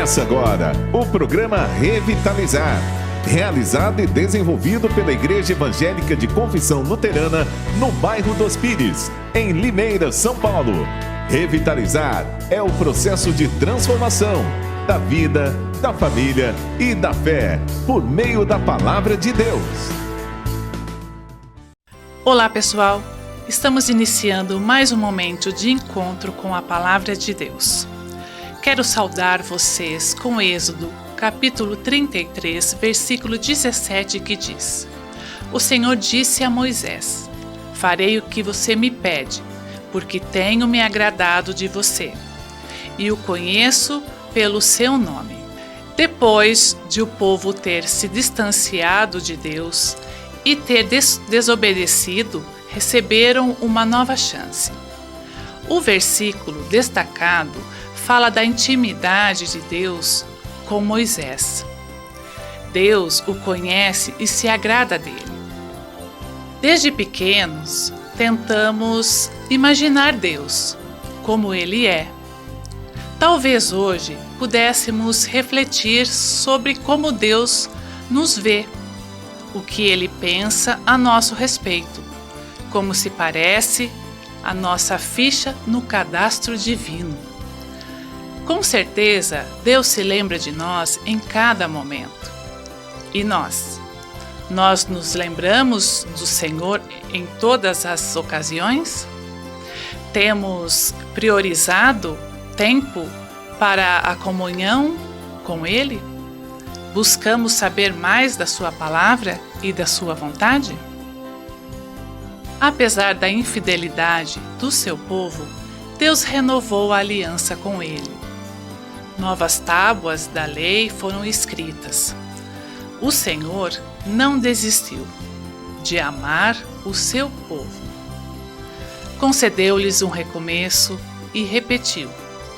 Começa agora o programa Revitalizar, realizado e desenvolvido pela Igreja Evangélica de Confissão Luterana no bairro dos Pires, em Limeira, São Paulo. Revitalizar é o processo de transformação da vida, da família e da fé, por meio da Palavra de Deus. Olá pessoal, estamos iniciando mais um momento de encontro com a Palavra de Deus. Quero saudar vocês com Êxodo, capítulo 33, versículo 17, que diz: O Senhor disse a Moisés: Farei o que você me pede, porque tenho me agradado de você, e o conheço pelo seu nome. Depois de o povo ter se distanciado de Deus e ter desobedecido, receberam uma nova chance. O versículo destacado fala da intimidade de Deus com Moisés. Deus o conhece e se agrada dele. Desde pequenos, tentamos imaginar Deus como ele é. Talvez hoje pudéssemos refletir sobre como Deus nos vê, o que ele pensa a nosso respeito, como se parece a nossa ficha no cadastro divino. Com certeza, Deus se lembra de nós em cada momento. E nós? Nós nos lembramos do Senhor em todas as ocasiões? Temos priorizado tempo para a comunhão com Ele? Buscamos saber mais da Sua palavra e da Sua vontade? Apesar da infidelidade do seu povo, Deus renovou a aliança com ele. Novas tábuas da lei foram escritas. O Senhor não desistiu de amar o seu povo. Concedeu-lhes um recomeço e repetiu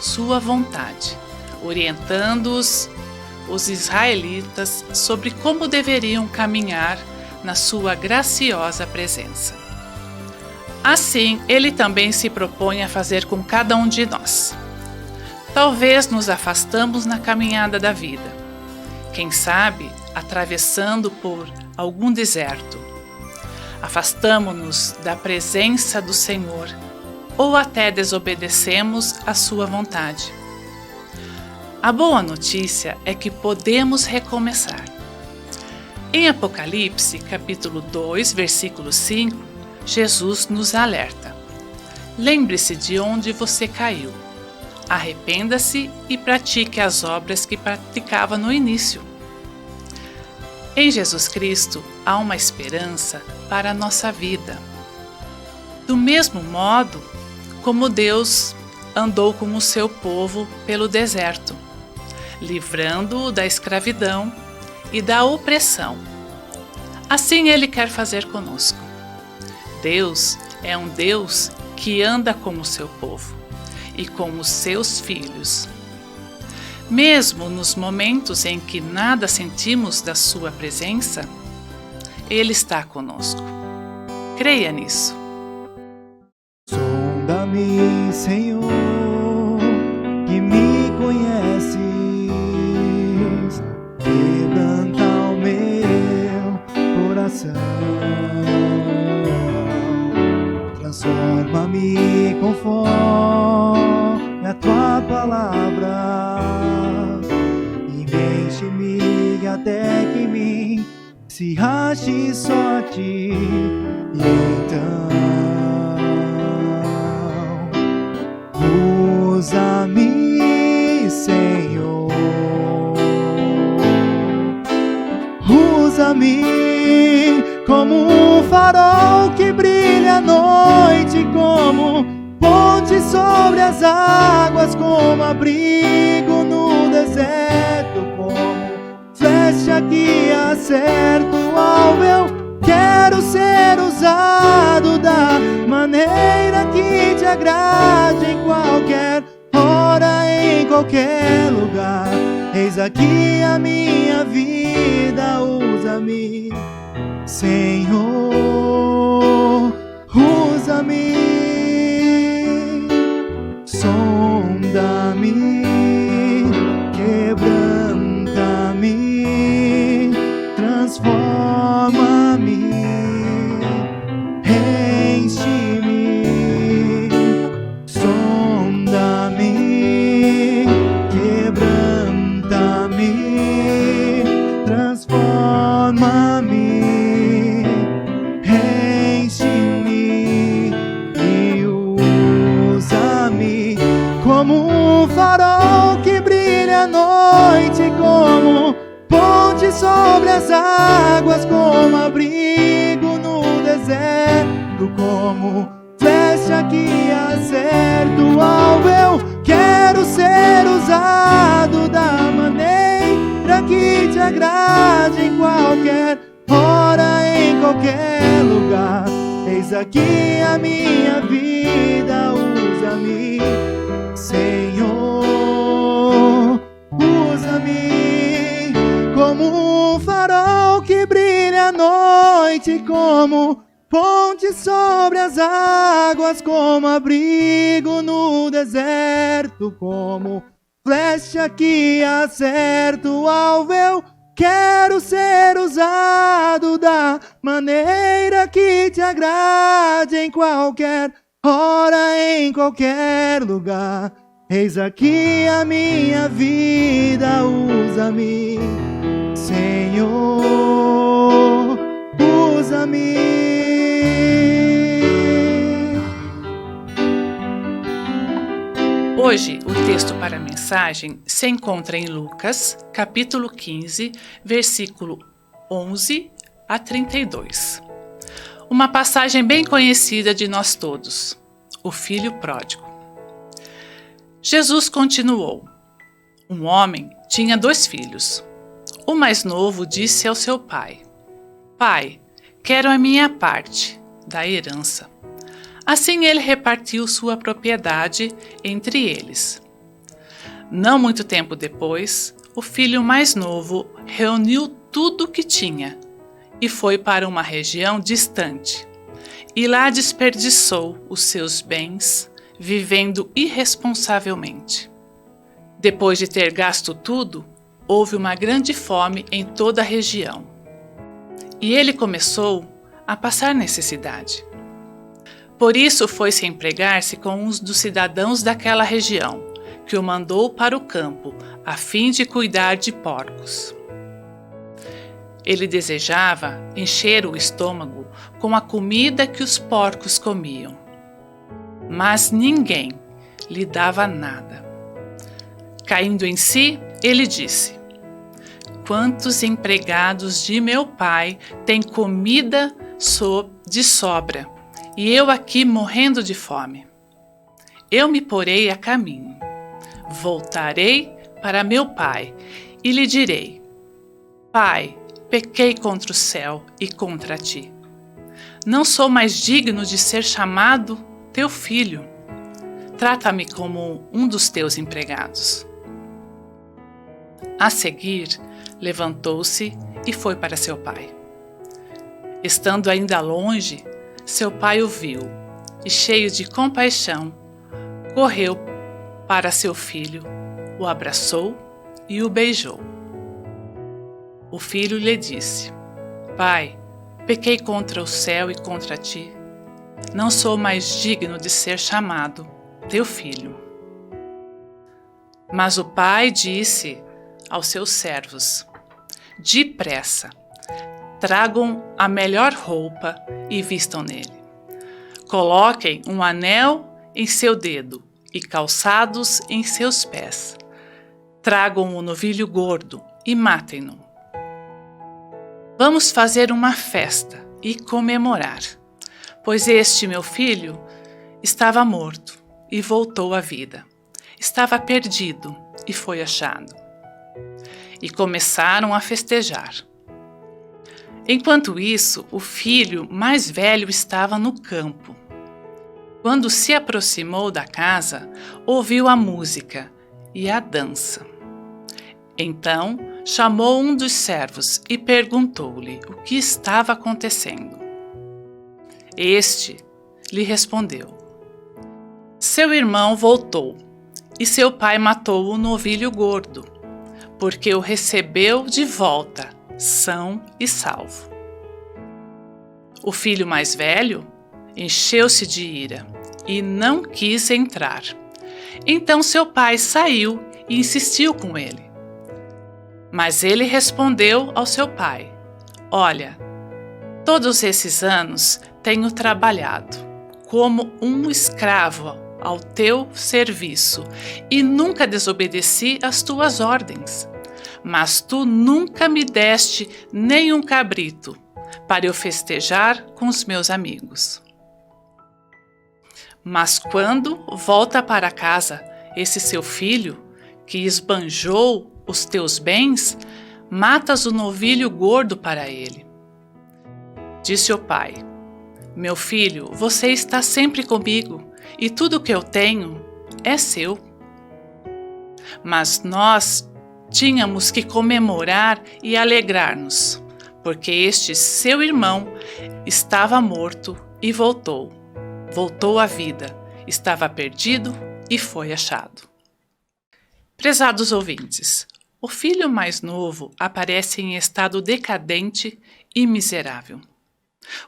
sua vontade, orientando-os israelitas sobre como deveriam caminhar na sua graciosa presença. Assim, ele também se propõe a fazer com cada um de nós. Talvez nos afastamos na caminhada da vida, quem sabe atravessando por algum deserto. Afastamo-nos da presença do Senhor ou até desobedecemos a sua vontade. A boa notícia é que podemos recomeçar. Em Apocalipse, capítulo 2, versículo 5, Jesus nos alerta: Lembre-se de onde você caiu. Arrependa-se e pratique as obras que praticava no início. Em Jesus Cristo há uma esperança para a nossa vida. Do mesmo modo como Deus andou com o seu povo pelo deserto, livrando-o da escravidão e da opressão. Assim Ele quer fazer conosco. Deus é um Deus que anda com o seu povo e com os seus filhos. Mesmo nos momentos em que nada sentimos da sua presença, Ele está conosco. Creia nisso. Sonda-me, Senhor, que me conheces, quebranta o meu coração, transforma-me conforme a tua palavra, e enche-me até que mim se rache só a ti. E então usa-me, Senhor, usa-me como um farol que brilha à noite, como ponte sobre as águas, como abrigo no deserto, como flecha que acerta o alvo. Eu quero ser usado da maneira que te agrade, em qualquer hora, em qualquer lugar. Eis aqui a minha vida, usa-me, Senhor, usa-me, sonda-me, quebra transforma-me, enche-me, sonda-me, quebranta-me, transforma-me, enche-me e usa-me como um farol que brilha à noite, como ponte sobre as águas, como abrigo no deserto, como flecha que acerta o alvo. Eu quero ser usado da maneira que te agrade, em qualquer hora, em qualquer lugar. Eis aqui a minha vida, usa-me, Senhor, usa-me como um farol que brilha à noite, como ponte sobre as águas, como abrigo no deserto, como flecha que acerta o alvo. Eu quero ser usado da maneira que te agrade, em qualquer hora, em qualquer lugar. Eis aqui a minha vida, usa-me, Senhor, usa-me. Hoje, o texto para a mensagem se encontra em Lucas, capítulo 15, versículo 11 a 32. Uma passagem bem conhecida de nós todos, o filho pródigo. Jesus continuou: um homem tinha 2 filhos. O mais novo disse ao seu pai: Pai, quero a minha parte da herança. Assim ele repartiu sua propriedade entre eles. Não muito tempo depois, o filho mais novo reuniu tudo o que tinha e foi para uma região distante. E lá desperdiçou os seus bens, vivendo irresponsavelmente. Depois de ter gasto tudo, houve uma grande fome em toda a região. E ele começou a passar necessidade. Por isso foi-se empregar-se com um dos cidadãos daquela região, que o mandou para o campo, a fim de cuidar de porcos. Ele desejava encher o estômago com a comida que os porcos comiam. Mas ninguém lhe dava nada. Caindo em si, ele disse: Quantos empregados de meu pai têm comida de sobra, e eu aqui morrendo de fome? Eu me porei a caminho. Voltarei para meu pai e lhe direi: Pai, pequei contra o céu e contra ti. Não sou mais digno de ser chamado teu filho. Trata-me como um dos teus empregados. A seguir, levantou-se e foi para seu pai. Estando ainda longe, seu pai o viu e, cheio de compaixão, correu para seu filho, o abraçou e o beijou. O filho lhe disse: Pai, pequei contra o céu e contra ti. Não sou mais digno de ser chamado teu filho. Mas o pai disse aos seus servos: Depressa, tragam a melhor roupa e vistam nele. Coloquem um anel em seu dedo e calçados em seus pés. Tragam um novilho gordo e matem-no. Vamos fazer uma festa e comemorar, pois este meu filho estava morto e voltou à vida. Estava perdido e foi achado. E começaram a festejar. Enquanto isso, o filho mais velho estava no campo. Quando se aproximou da casa, ouviu a música e a dança. Então, chamou um dos servos e perguntou-lhe o que estava acontecendo. Este lhe respondeu: Seu irmão voltou e seu pai matou o novilho gordo, porque o recebeu de volta, são e salvo. O filho mais velho encheu-se de ira e não quis entrar. Então seu pai saiu e insistiu com ele. Mas ele respondeu ao seu pai: Olha, todos esses anos tenho trabalhado como um escravo ao teu serviço e nunca desobedeci às tuas ordens. Mas tu nunca me deste nem um cabrito para eu festejar com os meus amigos. Mas quando volta para casa esse seu filho, que esbanjou os teus bens, matas o novilho gordo para ele. Disse o pai: Meu filho, você está sempre comigo, e tudo que eu tenho é seu. Mas nós tínhamos que comemorar e alegrar-nos, porque este seu irmão estava morto e voltou à vida, estava perdido e foi achado. Prezados ouvintes, o filho mais novo aparece em estado decadente e miserável.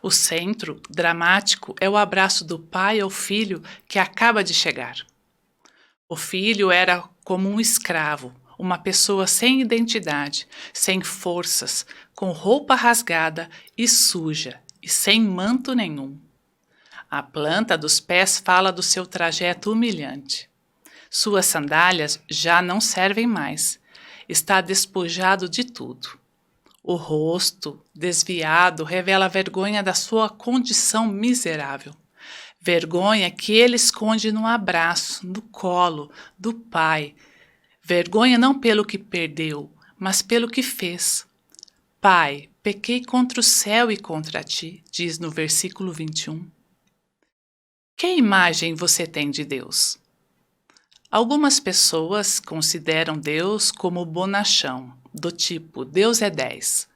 O centro dramático é o abraço do pai ao filho que acaba de chegar. O filho era como um escravo, uma pessoa sem identidade, sem forças, com roupa rasgada e suja e sem manto nenhum. A planta dos pés fala do seu trajeto humilhante. Suas sandálias já não servem mais. Está despojado de tudo. O rosto, desviado, revela a vergonha da sua condição miserável. Vergonha que ele esconde no abraço, no colo do pai. Vergonha não pelo que perdeu, mas pelo que fez. Pai, pequei contra o céu e contra ti, diz no versículo 21. Que imagem você tem de Deus? Algumas pessoas consideram Deus como bonachão, do tipo Deus é 10.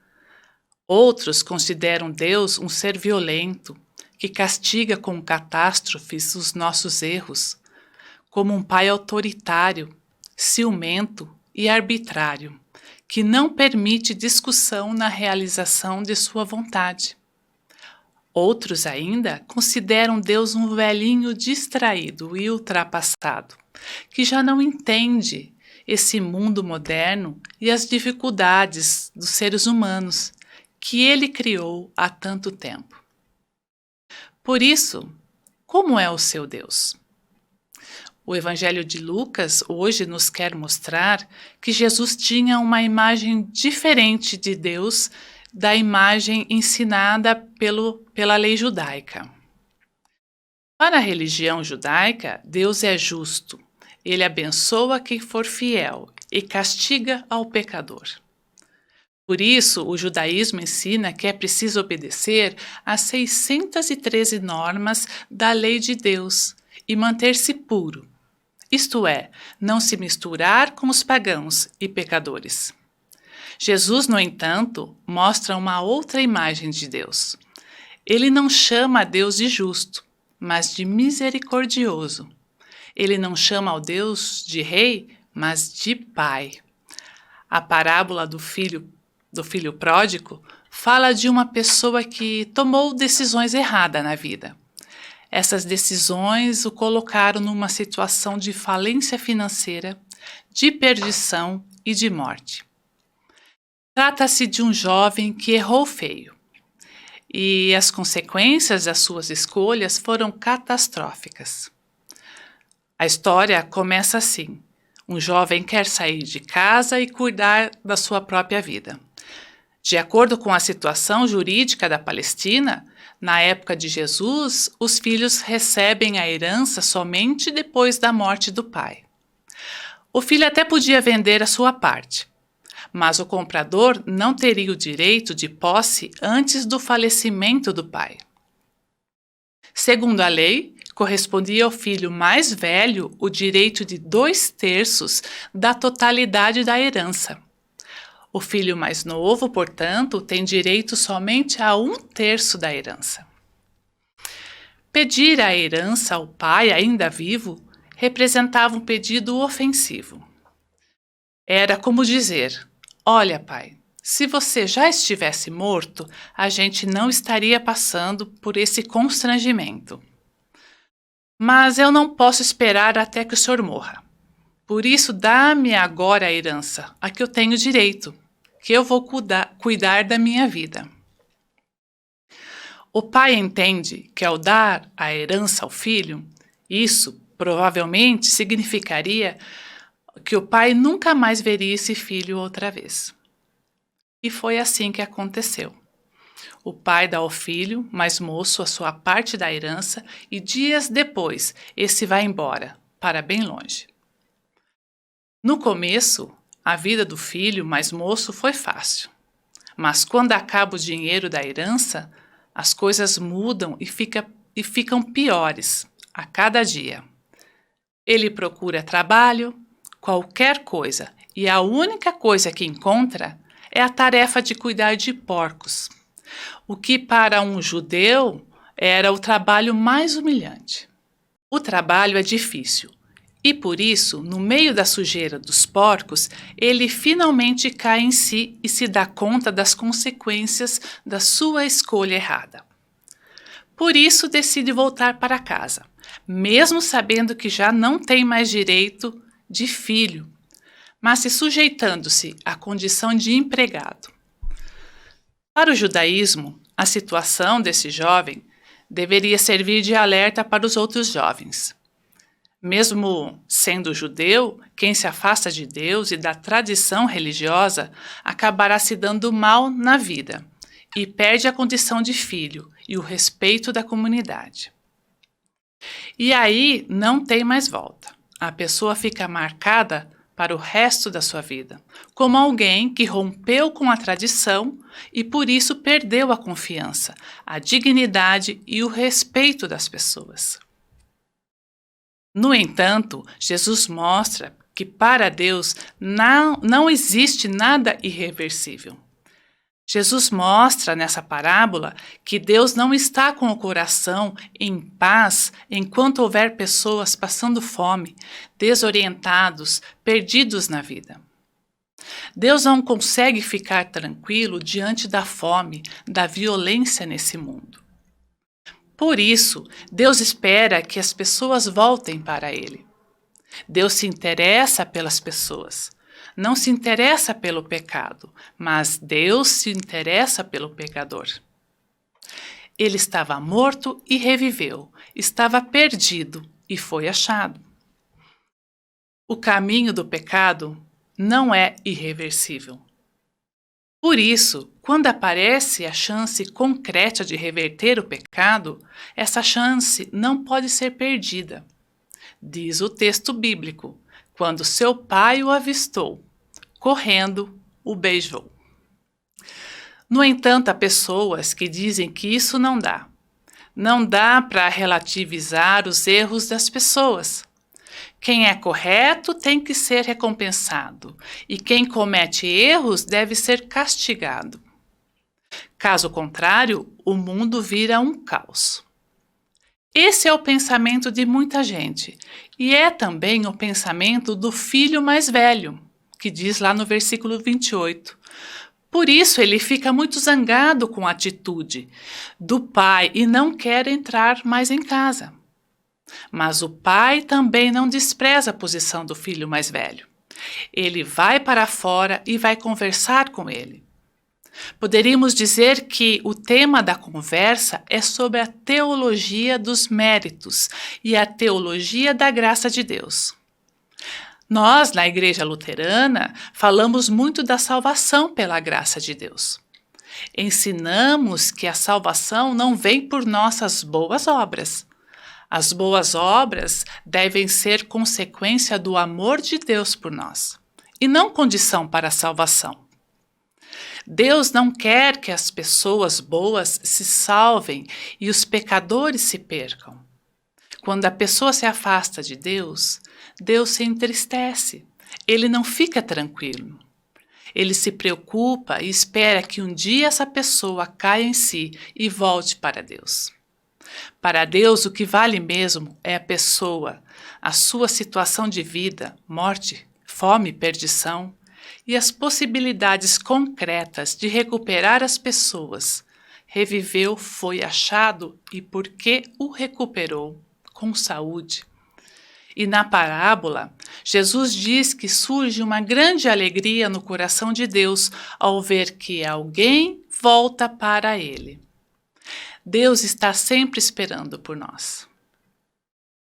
Outros consideram Deus um ser violento, que castiga com catástrofes os nossos erros, como um pai autoritário, ciumento e arbitrário, que não permite discussão na realização de sua vontade. Outros ainda consideram Deus um velhinho distraído e ultrapassado, que já não entende esse mundo moderno e as dificuldades dos seres humanos que ele criou há tanto tempo. Por isso, como é o seu Deus? O Evangelho de Lucas hoje nos quer mostrar que Jesus tinha uma imagem diferente de Deus da imagem ensinada pela lei judaica. Para a religião judaica, Deus é justo. Ele abençoa quem for fiel e castiga ao pecador. Por isso, o judaísmo ensina que é preciso obedecer às 613 normas da lei de Deus e manter-se puro, isto é, não se misturar com os pagãos e pecadores. Jesus, no entanto, mostra uma outra imagem de Deus. Ele não chama a Deus de justo, mas de misericordioso. Ele não chama ao Deus de rei, mas de pai. A parábola do filho pródigo fala de uma pessoa que tomou decisões erradas na vida. Essas decisões o colocaram numa situação de falência financeira, de perdição e de morte. Trata-se de um jovem que errou feio, e as consequências das suas escolhas foram catastróficas. A história começa assim: um jovem quer sair de casa e cuidar da sua própria vida. De acordo com a situação jurídica da Palestina, na época de Jesus, os filhos recebem a herança somente depois da morte do pai. O filho até podia vender a sua parte, mas o comprador não teria o direito de posse antes do falecimento do pai. Segundo a lei, correspondia ao filho mais velho o direito de 2/3 da totalidade da herança. O filho mais novo, portanto, tem direito somente a 1/3 da herança. Pedir a herança ao pai ainda vivo representava um pedido ofensivo. Era como dizer: olha, pai, Se você já estivesse morto, a gente não estaria passando por esse constrangimento. Mas eu não posso esperar até que o senhor morra. Por isso, dá-me agora a herança, a que eu tenho direito, que eu vou cuidar da minha vida. O pai entende que ao dar a herança ao filho, isso provavelmente significaria que o pai nunca mais veria esse filho outra vez. E foi assim que aconteceu. O pai dá ao filho, mais moço, a sua parte da herança e dias depois esse vai embora, para bem longe. No começo, a vida do filho mais moço foi fácil. Mas quando acaba o dinheiro da herança, as coisas mudam e ficam piores a cada dia. Ele procura trabalho, qualquer coisa, e a única coisa que encontra é a tarefa de cuidar de porcos, o que para um judeu era o trabalho mais humilhante. O trabalho é difícil e por isso, no meio da sujeira dos porcos, ele finalmente cai em si e se dá conta das consequências da sua escolha errada. Por isso decide voltar para casa, mesmo sabendo que já não tem mais direito de filho, mas se sujeitando-se à condição de empregado. Para o judaísmo, a situação desse jovem deveria servir de alerta para os outros jovens. Mesmo sendo judeu, quem se afasta de Deus e da tradição religiosa acabará se dando mal na vida e perde a condição de filho e o respeito da comunidade. E aí não tem mais volta. A pessoa fica marcada para o resto da sua vida, como alguém que rompeu com a tradição e por isso perdeu a confiança, a dignidade e o respeito das pessoas. No entanto, Jesus mostra que para Deus não existe nada irreversível. Jesus mostra nessa parábola que Deus não está com o coração em paz enquanto houver pessoas passando fome, desorientados, perdidos na vida. Deus não consegue ficar tranquilo diante da fome, da violência nesse mundo. Por isso, Deus espera que as pessoas voltem para Ele. Deus se interessa pelas pessoas. Não se interessa pelo pecado, mas Deus se interessa pelo pecador. Ele estava morto e reviveu, estava perdido e foi achado. O caminho do pecado não é irreversível. Por isso, quando aparece a chance concreta de reverter o pecado, essa chance não pode ser perdida. Diz o texto bíblico: quando seu pai o avistou, correndo, o beijou. No entanto, há pessoas que dizem que isso não dá. Não dá para relativizar os erros das pessoas. Quem é correto tem que ser recompensado, e quem comete erros deve ser castigado. Caso contrário, o mundo vira um caos. Esse é o pensamento de muita gente, e é também o pensamento do filho mais velho, que diz lá no versículo 28. Por isso ele fica muito zangado com a atitude do pai e não quer entrar mais em casa. Mas o pai também não despreza a posição do filho mais velho. Ele vai para fora e vai conversar com ele. Poderíamos dizer que o tema da conversa é sobre a teologia dos méritos e a teologia da graça de Deus. Nós, na Igreja Luterana, falamos muito da salvação pela graça de Deus. Ensinamos que a salvação não vem por nossas boas obras. As boas obras devem ser consequência do amor de Deus por nós, e não condição para a salvação. Deus não quer que as pessoas boas se salvem e os pecadores se percam. Quando a pessoa se afasta de Deus, Deus se entristece. Ele não fica tranquilo. Ele se preocupa e espera que um dia essa pessoa caia em si e volte para Deus. Para Deus, o que vale mesmo é a pessoa, a sua situação de vida, morte, fome, perdição. e as possibilidades concretas de recuperar as pessoas. Reviveu, foi achado e por que o recuperou? Com saúde. E na parábola, Jesus diz que surge uma grande alegria no coração de Deus ao ver que alguém volta para Ele. Deus está sempre esperando por nós.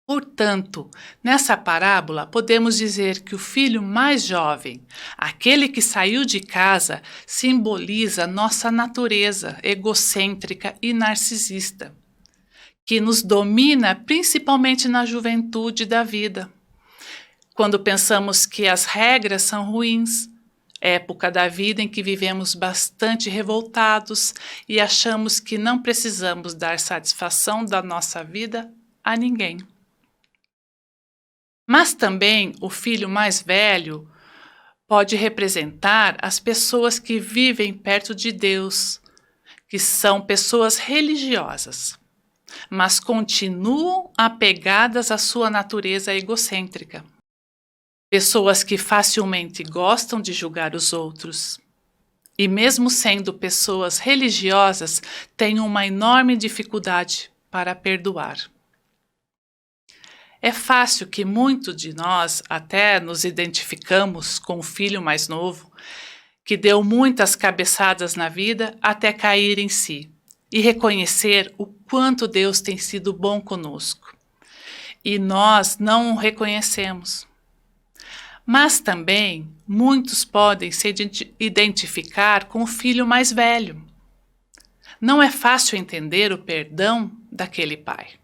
Portanto, nessa parábola, podemos dizer que o filho mais jovem, aquele que saiu de casa, simboliza nossa natureza egocêntrica e narcisista, que nos domina principalmente na juventude da vida. Quando pensamos que as regras são ruins, época da vida em que vivemos bastante revoltados e achamos que não precisamos dar satisfação da nossa vida a ninguém. Mas também o filho mais velho pode representar as pessoas que vivem perto de Deus, que são pessoas religiosas, mas continuam apegadas à sua natureza egocêntrica. Pessoas que facilmente gostam de julgar os outros. E mesmo sendo pessoas religiosas, têm uma enorme dificuldade para perdoar. É fácil que muitos de nós até nos identificamos com o filho mais novo, que deu muitas cabeçadas na vida até cair em si e reconhecer o quanto Deus tem sido bom conosco. E nós não o reconhecemos. Mas também muitos podem se identificar com o filho mais velho. Não é fácil entender o perdão daquele pai.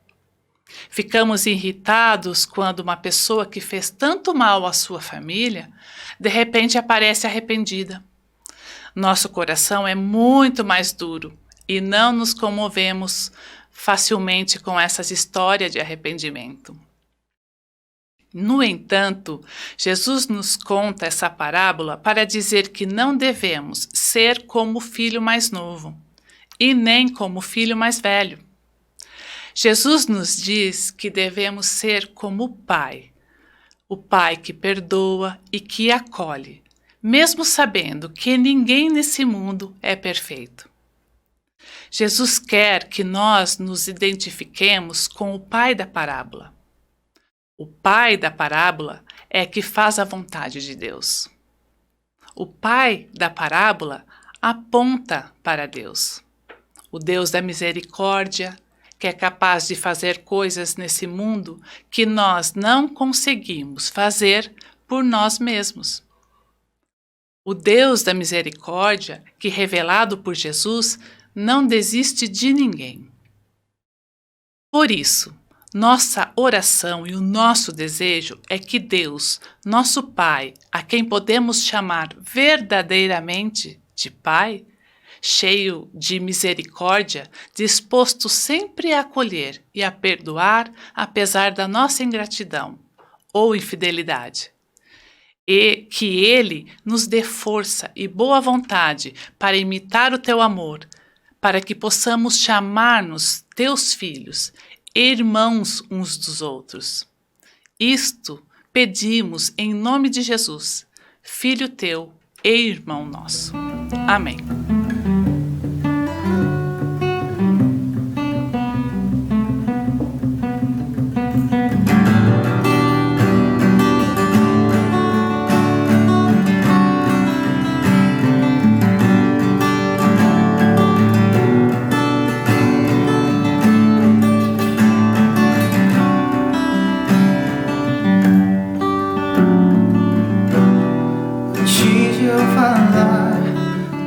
Ficamos irritados quando uma pessoa que fez tanto mal à sua família, de repente aparece arrependida. Nosso coração é muito mais duro e não nos comovemos facilmente com essas histórias de arrependimento. No entanto, Jesus nos conta essa parábola para dizer que não devemos ser como o filho mais novo e nem como o filho mais velho. Jesus nos diz que devemos ser como o pai que perdoa e que acolhe, mesmo sabendo que ninguém nesse mundo é perfeito. Jesus quer que nós nos identifiquemos com o pai da parábola. O pai da parábola é que faz a vontade de Deus. O pai da parábola aponta para Deus, o Deus da misericórdia, que é capaz de fazer coisas nesse mundo que nós não conseguimos fazer por nós mesmos. O Deus da misericórdia, que revelado por Jesus, não desiste de ninguém. Por isso, nossa oração e o nosso desejo é que Deus, nosso Pai, a quem podemos chamar verdadeiramente de Pai, cheio de misericórdia, disposto sempre a acolher e a perdoar apesar da nossa ingratidão ou infidelidade. E que Ele nos dê força e boa vontade para imitar o Teu amor, para que possamos chamar-nos Teus filhos, irmãos uns dos outros. Isto pedimos em nome de Jesus, Filho Teu e irmão nosso. Amém.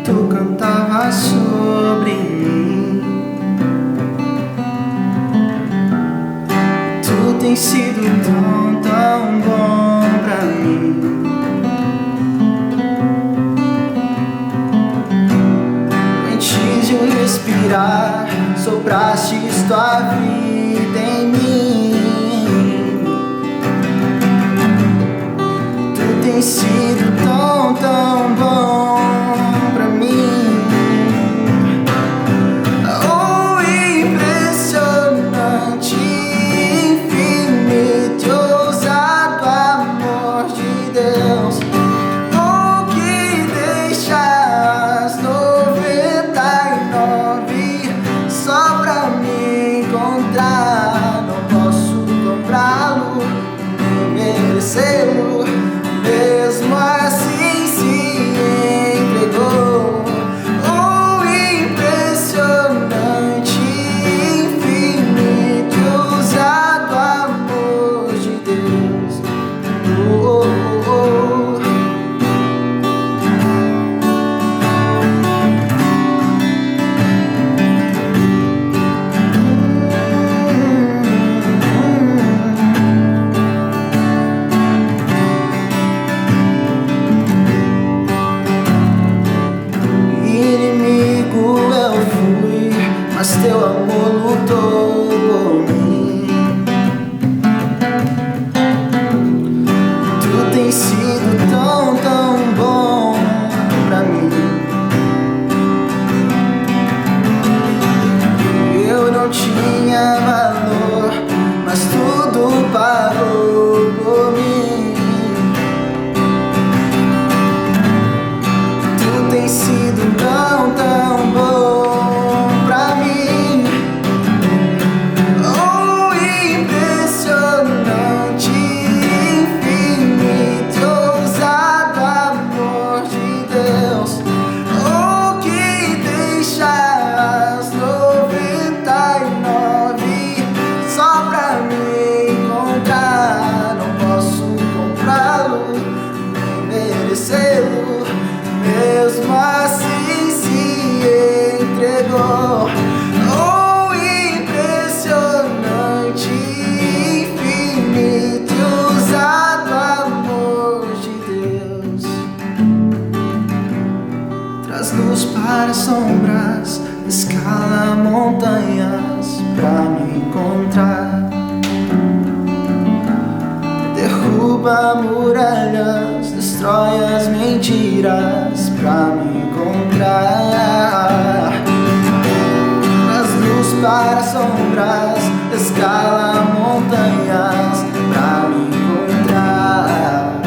Tu cantava sobre mim. Tu tens sido tão, tão bom pra mim. Antes de eu respirar, sopraste tua vida em mim. Tu tens sido tão, tão bom. Oh, sido tão, tão bom pra mim. Eu não tinha valor, mas tudo pagou por mim. Tu tem sido tão, tão bom pra mim. Oh, impressionante, infinito, ousado amor de Deus. Oh, que deixa as 99 só pra me encontrar. Não posso comprá-lo, nem merecê-lo, mesmo assim se entregou. Oh, impressionante, infinito, ousado amor de Deus. Traz luz para sombras, escala montanhas pra me encontrar. Derruba muralhas, destrói as mentiras pra me encontrar. Traz luz para sombras, escala montanhas pra me encontrar.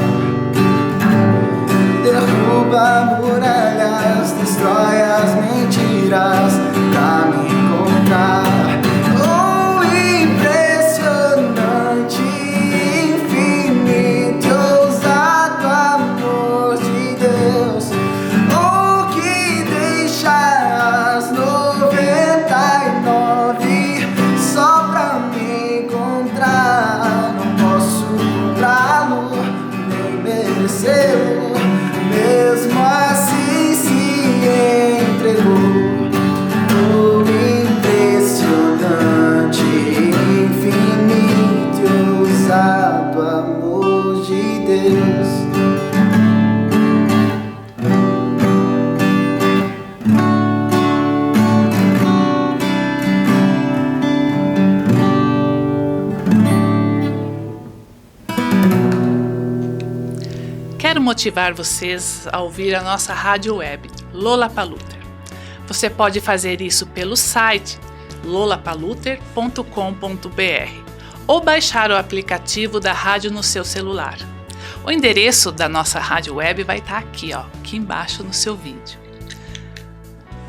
Derruba muralhas, destrói as mentiras pra me encontrar. Oh, impressionante, infinito, ousado amor de Deus. Oh, que deixa as 99 só pra me encontrar. Não posso comprá-lo, nem merecê-lo, mesmo assim se entregou. Oh, impressionante, infinito, ousado amor de Deus. Quero motivar vocês a ouvir a nossa rádio web, Lollapalooza. Você pode fazer isso pelo site lollapalooza.com.br ou baixar o aplicativo da rádio no seu celular. O endereço da nossa rádio web vai estar aqui embaixo no seu vídeo.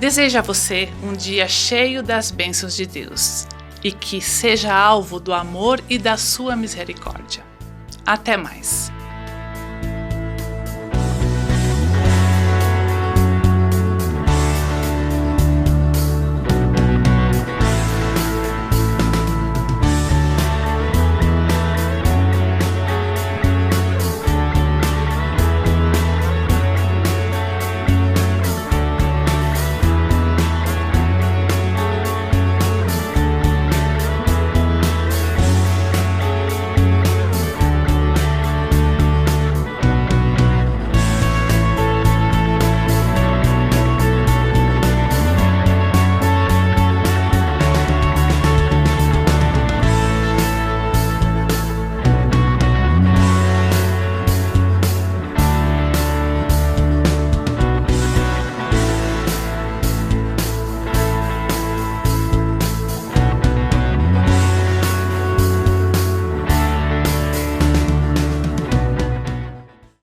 Desejo a você um dia cheio das bênçãos de Deus e que seja alvo do amor e da sua misericórdia. Até mais!